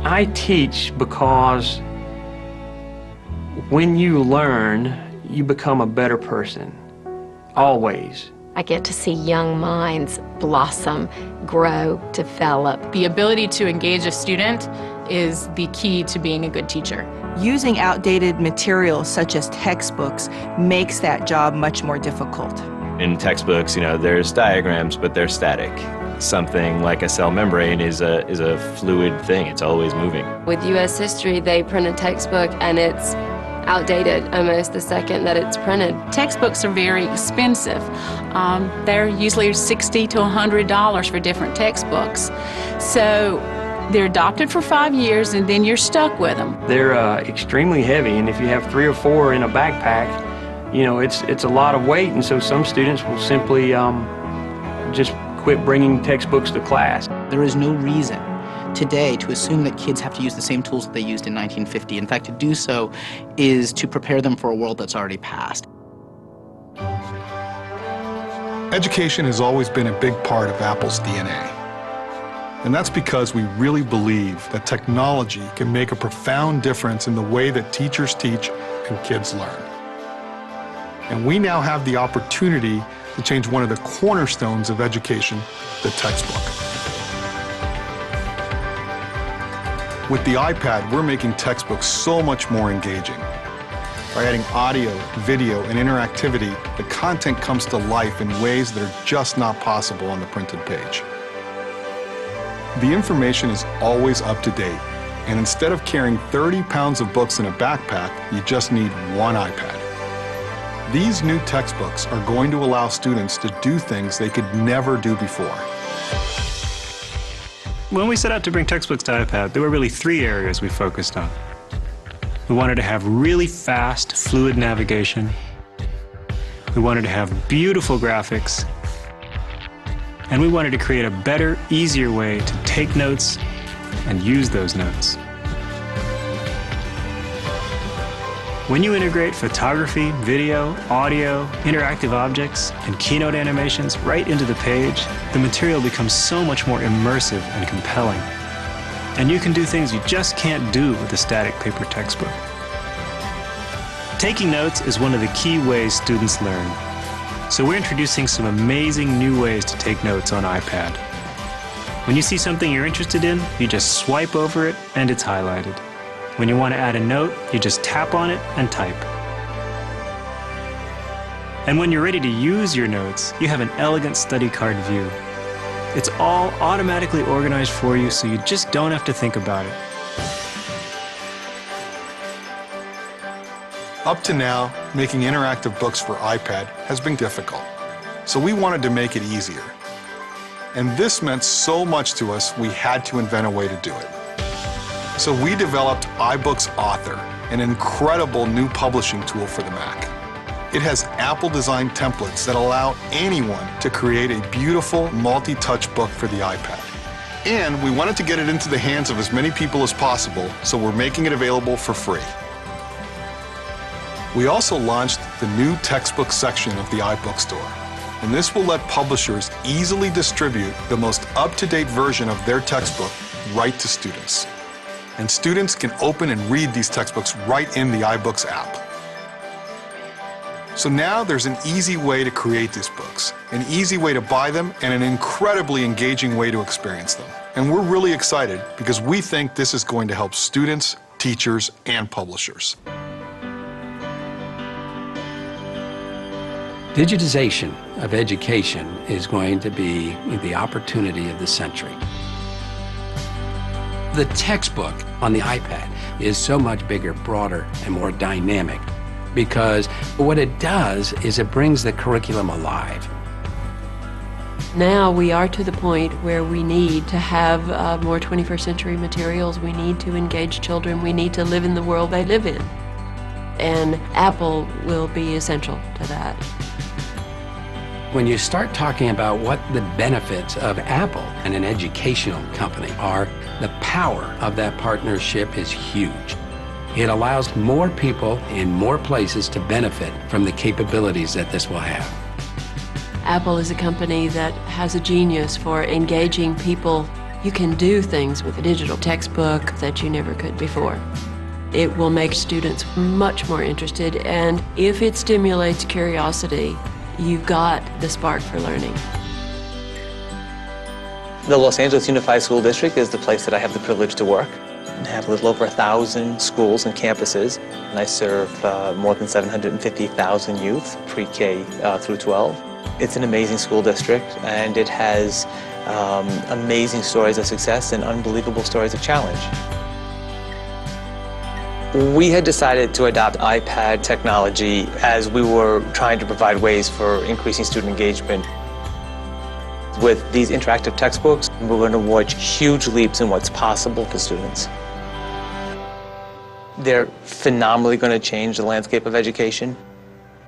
I teach because when you learn, you become a better person, always. I get to see young minds blossom, grow, develop. The ability to engage a student is the key to being a good teacher. Using outdated materials such as textbooks makes that job much more difficult. In textbooks, there's diagrams, but they're static. Something like a cell membrane is a fluid thing. It's always moving. With U.S. history, they print a textbook and it's outdated almost the second that it's printed. Textbooks are very expensive. They're usually $60 to $100 for different textbooks. So they're adopted for 5 years and then you're stuck with them. They're extremely heavy, and if you have 3 or 4 in a backpack, it's a lot of weight, and so some students will simply just quit bringing textbooks to class. There is no reason today to assume that kids have to use the same tools that they used in 1950. In fact, to do so is to prepare them for a world that's already passed. Education has always been a big part of Apple's DNA. And that's because we really believe that technology can make a profound difference in the way that teachers teach and kids learn. And we now have the opportunity to change one of the cornerstones of education, the textbook. With the iPad, we're making textbooks so much more engaging. By adding audio, video, and interactivity, the content comes to life in ways that are just not possible on the printed page. The information is always up to date, and instead of carrying 30 pounds of books in a backpack, you just need one iPad. These new textbooks are going to allow students to do things they could never do before. When we set out to bring textbooks to iPad, there were really 3 areas we focused on. We wanted to have really fast, fluid navigation. We wanted to have beautiful graphics. And we wanted to create a better, easier way to take notes and use those notes. When you integrate photography, video, audio, interactive objects, and keynote animations right into the page, the material becomes so much more immersive and compelling. And you can do things you just can't do with a static paper textbook. Taking notes is one of the key ways students learn. So we're introducing some amazing new ways to take notes on iPad. When you see something you're interested in, you just swipe over it and it's highlighted. When you want to add a note, you just tap on it and type. And when you're ready to use your notes, you have an elegant study card view. It's all automatically organized for you, so you just don't have to think about it. Up to now, making interactive books for iPad has been difficult, so we wanted to make it easier. And this meant so much to us, we had to invent a way to do it. So we developed iBooks Author, an incredible new publishing tool for the Mac. It has Apple-designed templates that allow anyone to create a beautiful multi-touch book for the iPad. And we wanted to get it into the hands of as many people as possible, so we're making it available for free. We also launched the new textbook section of the iBook Store, and this will let publishers easily distribute the most up-to-date version of their textbook right to students. And students can open and read these textbooks right in the iBooks app. So now there's an easy way to create these books, an easy way to buy them, and an incredibly engaging way to experience them. And we're really excited because we think this is going to help students, teachers, and publishers. Digitization of education is going to be the opportunity of the century. The textbook on the iPad is so much bigger, broader, and more dynamic because what it does is it brings the curriculum alive. Now we are to the point where we need to have more 21st century materials. We need to engage children. We need to live in the world they live in. And Apple will be essential to that. When you start talking about what the benefits of Apple and an educational company are, the power of that partnership is huge. It allows more people in more places to benefit from the capabilities that this will have. Apple is a company that has a genius for engaging people You can do things with a digital textbook that you never could before. It will make students much more interested, and if it stimulates curiosity, you've got the spark for learning. The Los Angeles Unified School District is the place that I have the privilege to work. I have a little over 1,000 schools and campuses, and I serve more than 750,000 youth, pre-K through 12. It's an amazing school district, and it has amazing stories of success and unbelievable stories of challenge. We had decided to adopt iPad technology as we were trying to provide ways for increasing student engagement. With these interactive textbooks, we're going to watch huge leaps in what's possible for students. They're phenomenally going to change the landscape of education.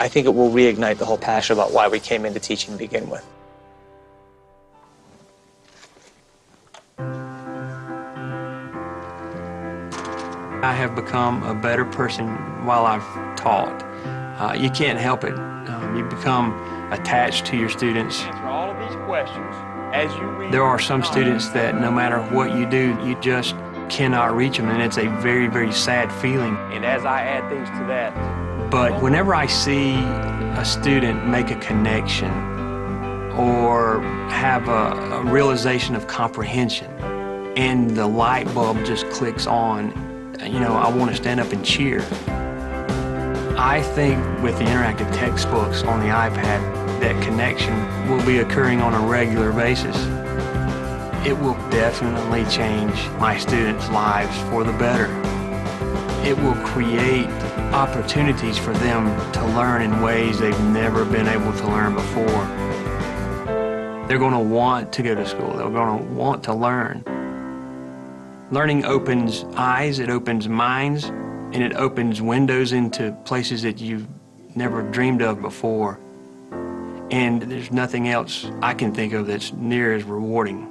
I think it will reignite the whole passion about why we came into teaching to begin with. I have become a better person while I've taught. You can't help it. You become attached to your students. Answer all of these questions as you read. There are some students that no matter what you do, you just cannot reach them, and it's a very, very sad feeling. And as I add things to that. But whenever I see a student make a connection or have a realization of comprehension and the light bulb just clicks on, you know, I want to stand up and cheer. I think with the interactive textbooks on the iPad, that connection will be occurring on a regular basis. It will definitely change my students' lives for the better. It will create opportunities for them to learn in ways they've never been able to learn before. They're going to want to go to school. They're going to want to learn. Learning opens eyes, it opens minds, and it opens windows into places that you've never dreamed of before. And there's nothing else I can think of that's near as rewarding.